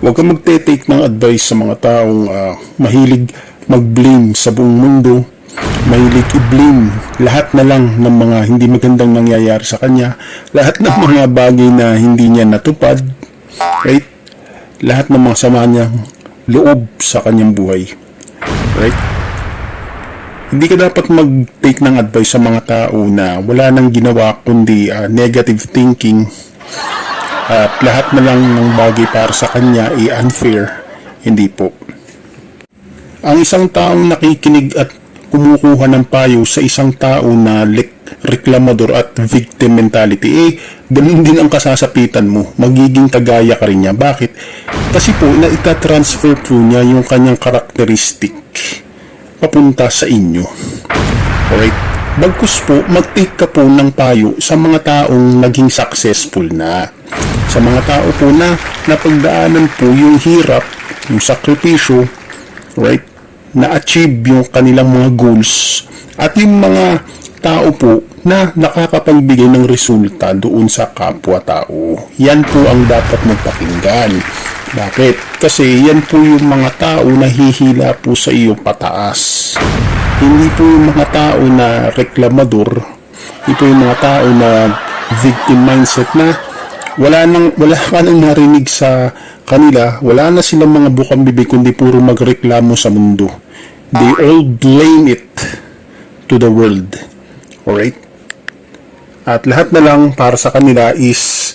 Huwag kang magte-take ng advice sa mga taong mahilig mag-blame sa buong mundo, mahilig i-blame lahat na lang ng mga hindi magandang nangyayari sa kanya, lahat ng mga bagay na hindi niya natupad, right? Lahat ng mga sama niyang loob sa kanyang buhay, right? Hindi ka dapat mag-take ng advice sa mga tao na wala nang ginawa kundi negative thinking at lahat na lang ng bagay para sa kanya ay unfair. Hindi po. Ang isang taong nakikinig at kumukuha ng payo sa isang tao na reklamador at victim mentality, ganun din ang kasasapitan mo. Magiging kagaya ka rin niya. Bakit? Kasi po, itatransfer po niya yung kanyang karakteristik papunta sa inyo. Alright? Bagkus po, mag-take ka po ng payo sa mga taong naging successful na. Sa mga tao po na napagdaanan po yung hirap, yung sakripisyo, right? Na-achieve yung kanilang mga goals. At yung mga tao po na nakakapagbigay ng resulta doon sa kapwa-tao. Yan po ang dapat mong pakinggan. Bakit? Kasi yan po yung mga tao na hihila po sa iyo pataas. Hindi po yung mga tao na reklamador. Ito yung mga tao na victim mindset na wala ka nang narinig sa kanila, wala na silang mga bukang bibig kundi puro magreklamo sa mundo. They all blame it to the world. Alright? At lahat na lang para sa kanila is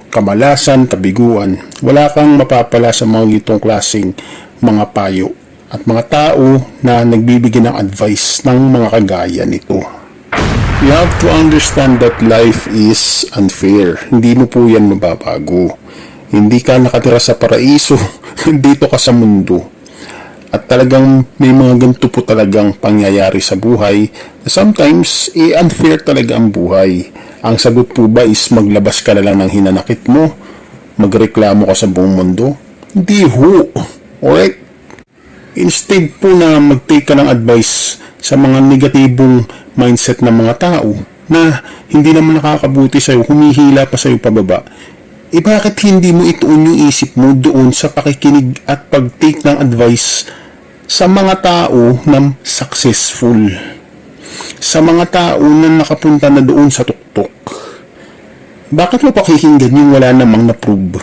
kamalasan, kabiguan. Wala kang mapapala sa mga itong klaseng mga payo at mga tao na nagbibigay ng advice ng mga kagaya nito. You have to understand that life is unfair. Hindi mo po yan mababago. Hindi ka nakatira sa paraiso. Dito ka sa mundo. At talagang may mga ganito po talagang pangyayari sa buhay. Sometimes, unfair talaga ang buhay. Ang sagot po ba is maglabas ka na lang ng hinanakit mo? Magreklamo ka sa buong mundo? Hindi ho. Alright? Instead po na mag-take ka ng advice sa mga negatibong mindset ng mga tao na hindi naman nakakabuti sa'yo, humihila pa sa'yo pababa, bakit hindi mo ituon yung isip mo doon sa pakikinig at pag-take ng advice sa mga tao na successful, sa mga tao na nakapunta na doon sa tuktok? Bakit mo pakikinggan yung wala namang na-prove?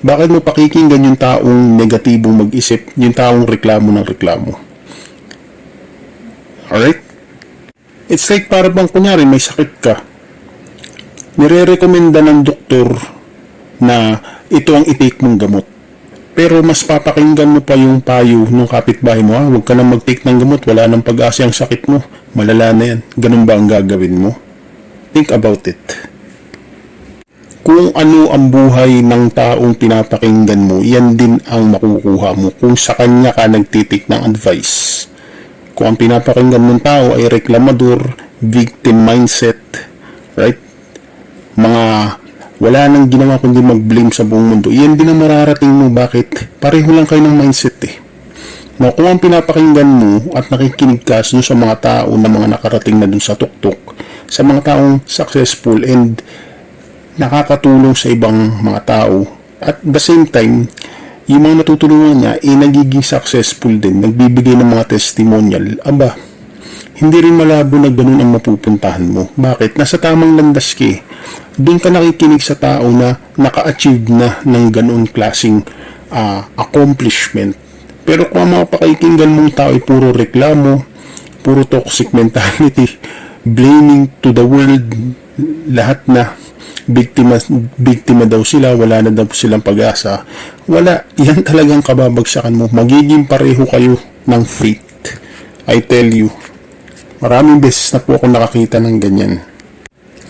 Bakit mo pakikinggan yung taong negatibong mag-isip, yung taong reklamo ng reklamo? Alright? It's like para bang kunyari may sakit ka. Nire-recommenda ng doktor na ito ang i-take mong gamot. Pero mas papakinggan mo pa yung payo ng kapitbahay mo. Huwag ka nang mag-take ng gamot, wala nang pag-asa ang sakit mo. Malala na yan. Ganun ba ang gagawin mo? Think about it. Kung ano ang buhay ng taong pinapakinggan mo, yan din ang makukuha mo kung sa kanya ka nagtitik ng advice. Kung ang pinapakinggan mong tao ay reklamador, victim mindset, right? Mga wala nang ginawa kundi mag-blame sa buong mundo, yan din ang mararating mo. Bakit? Pareho lang kayo ng mindset eh. Now, kung ang pinapakinggan mo at nakikinig ka sa mga tao na mga nakarating na dun sa tuktok, sa mga taong successful and nakakatulong sa ibang mga tao, at the same time, yung mga natutulungan niya nagiging successful din, nagbibigay ng mga testimonial, hindi rin malabo na ganun ang mapupuntahan mo. Bakit? Nasa tamang landas ka eh. Doon ka nakikinig sa tao na naka-achieve na ng ganun klaseng accomplishment. Pero kung ang mga pakikinggan mong tao ay puro reklamo, puro toxic mentality, blaming to the world, lahat na biktima daw sila, wala na daw silang pag-asa, wala, yan talagang kababagsakan mo. Magiging pareho kayo ng fate. I tell you, maraming beses na po ako nakakita ng ganyan.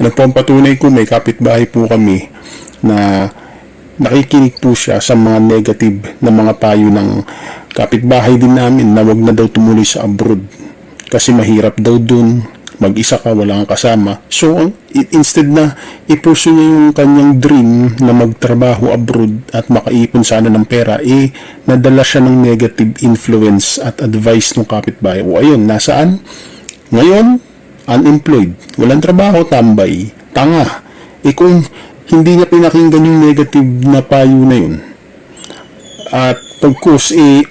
Ano po ang patunay ko? May kapitbahay po kami na nakikinig po siya sa mga negative na mga payo ng kapitbahay din namin na wag na daw tumuloy sa abroad kasi mahirap daw dun, mag-isa ka, wala kang kasama. So, instead na i-pursue niya yung kanyang dream na magtrabaho abroad at makaipon sana ng pera, nadala siya ng negative influence at advice ng kapitbahay. O ayun, nasaan? Ngayon, unemployed, walang trabaho, tambay, tanga. Kung hindi niya pinakinggan yung negative na payo na yun, At pagkus, he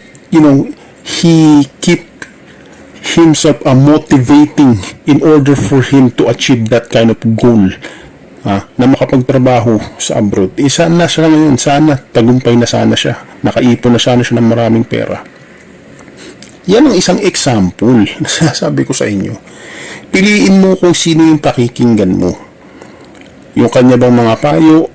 keep himself motivating in order for him to achieve that kind of goal, na makapagtrabaho sa abroad. Sana siya ngayon, sana tagumpay na sana siya, nakaipon na sana siya ng maraming pera. Yan ang isang example na sabi ko sa inyo. Piliin mo kung sino yung pakikinggan mo. Yung kanya bang mga payo,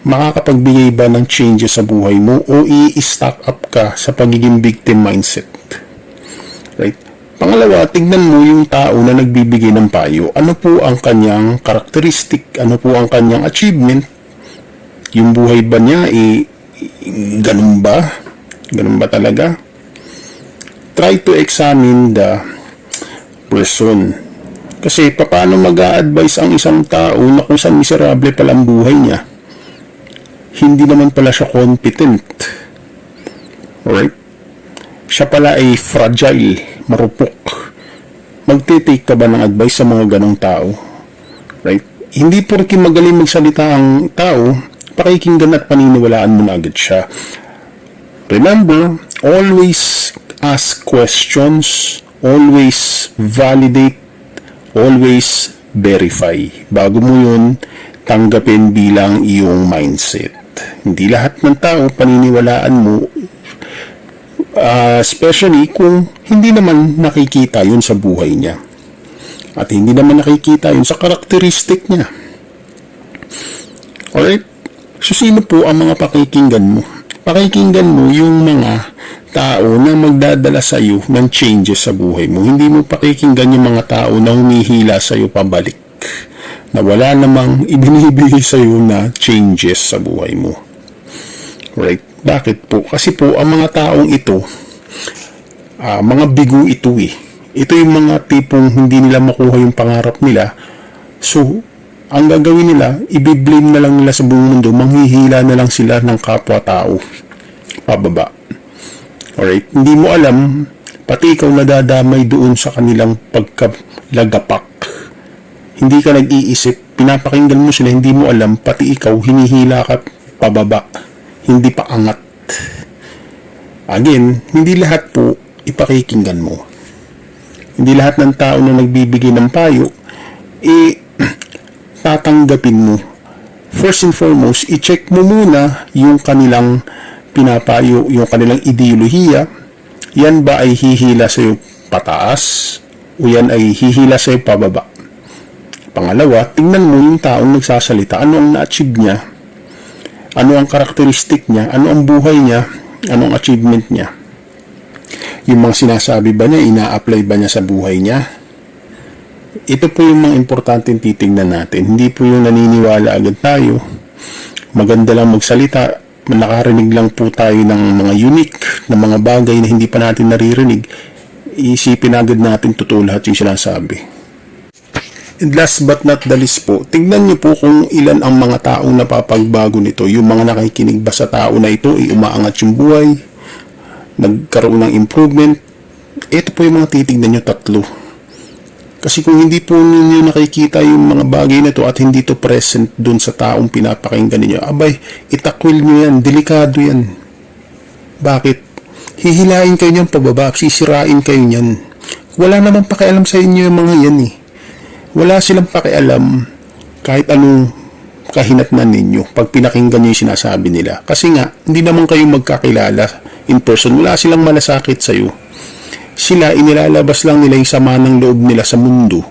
makakapagbigay ba ng changes sa buhay mo, o i-stack up ka sa pagiging victim mindset? Right? Pangalawa, tignan mo yung tao na nagbibigay ng payo. Ano po ang kanyang karakteristik? Ano po ang kanyang achievement? Yung buhay ba niya, ganun ba? Ganun ba talaga? Try to examine the person. Kasi paano mag-a-advise ang isang tao na kung saan miserable pala ang buhay niya? Hindi naman pala siya competent. Alright? Siya pala ay fragile, marupok. Magtitake ka ba ng advice sa mga ganong tao? Right? Hindi porke magaling magsalita ang tao, pakikinggan at paniniwalaan mo na agad siya. Remember, always ask questions, always validate, always verify. Bago mo yun, tanggapin bilang iyong mindset. Hindi lahat ng tao paniniwalaan mo, especially kung hindi naman nakikita yun sa buhay niya. At hindi naman nakikita yun sa karakteristik niya. Alright? So, sino po ang mga pakikinggan mo? Pakikinggan mo yung mga tao na magdadala sa iyo ng changes sa buhay mo. Hindi mo pakikinggan yung mga tao na humihila sa iyo pabalik, na wala namang ibinibigay sa iyo na changes sa buhay mo. Right? Bakit po? Kasi po, ang mga taong ito, mga bigo ito Ito yung mga tipong hindi nila makuha yung pangarap nila. So, ang gagawin nila, ibiblame na lang nila sa buong mundo, manghihila na lang sila ng kapwa-tao pababa. Alright? Hindi mo alam, pati ikaw nadadamay doon sa kanilang pagkalagapak. Hindi ka nag-iisip, pinapakinggan mo sila, hindi mo alam, pati ikaw, hinihila ka pababa. Hindi pa angat. Again, hindi lahat po ipakikinggan mo. Hindi lahat ng tao na nagbibigay ng payo, tatanggapin mo. First and foremost, i-check mo muna yung kanilang pinapayo, yung kanilang ideolohiya. Yan ba ay hihila sa iyo pataas o yan ay hihila sa iyo pababa? Pangalawa, tingnan mo yung taong nagsasalita. Ano ang na-achieve niya? Ano ang karakteristik niya? Ano ang buhay niya? Ano ang achievement niya? Yung mga sinasabi ba niya, ina-apply ba niya sa buhay niya? Ito po yung mga importanteng titingnan natin. Hindi po yung naniniwala agad tayo. Maganda lang magsalita. Nakarinig lang po tayo ng mga unique na mga bagay na hindi pa natin naririnig. Isipin agad natin totoo lahat yung sinasabi. And last but not the least po, tingnan niyo po kung ilan ang mga taong napapagbago nito. Yung mga nakikinig ba sa tao na ito, umaangat yung buhay, nagkaroon ng improvement. Ito po yung mga titignan nyo, 3. Kasi kung hindi po ninyo nakikita yung mga bagay na ito at hindi to present dun sa taong pinapakinggan ninyo, abay, itakwil nyo yan, delikado yan. Bakit? Hihilain kayo niyan pababa, sisirain kayo niyan. Wala namang pakialam sa inyo yung mga yan Wala silang pakialam kahit anong kahinatnan ninyo pag pinakinggan nyo yung sinasabi nila. Kasi nga, hindi naman kayo magkakilala in person. Wala silang malasakit sa'yo. Sila, inilalabas lang nila yung sama ng loob nila sa mundo.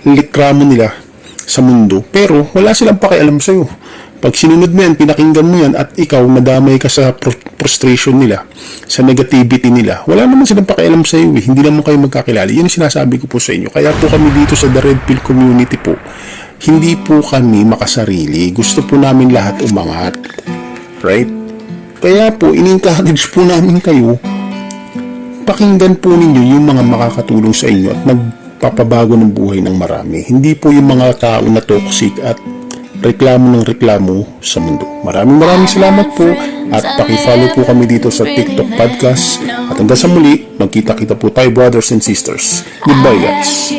Likramo nila sa mundo. Pero, wala silang pakialam sa'yo. Pag sinunod mo yan, pinakinggan mo yan, at ikaw, nadamay ka sa frustration nila, sa negativity nila, wala naman silang pakialam sa iyo. Hindi naman kayo magkakilala. Yan yung sinasabi ko po sa inyo. Kaya po kami dito sa The Red Pill Community po, hindi po kami makasarili. Gusto po namin lahat umangat. Right? Kaya po, in-encourage po namin kayo, pakinggan po ninyo yung mga makakatulong sa inyo at magpapabago ng buhay ng marami. Hindi po yung mga tao na toxic at reklamo ng reklamo sa mundo. Maraming salamat po at paki-follow po kami dito sa TikTok podcast. At hanggang sa muli, magkita-kita po tayo, brothers and sisters. Goodbye, guys.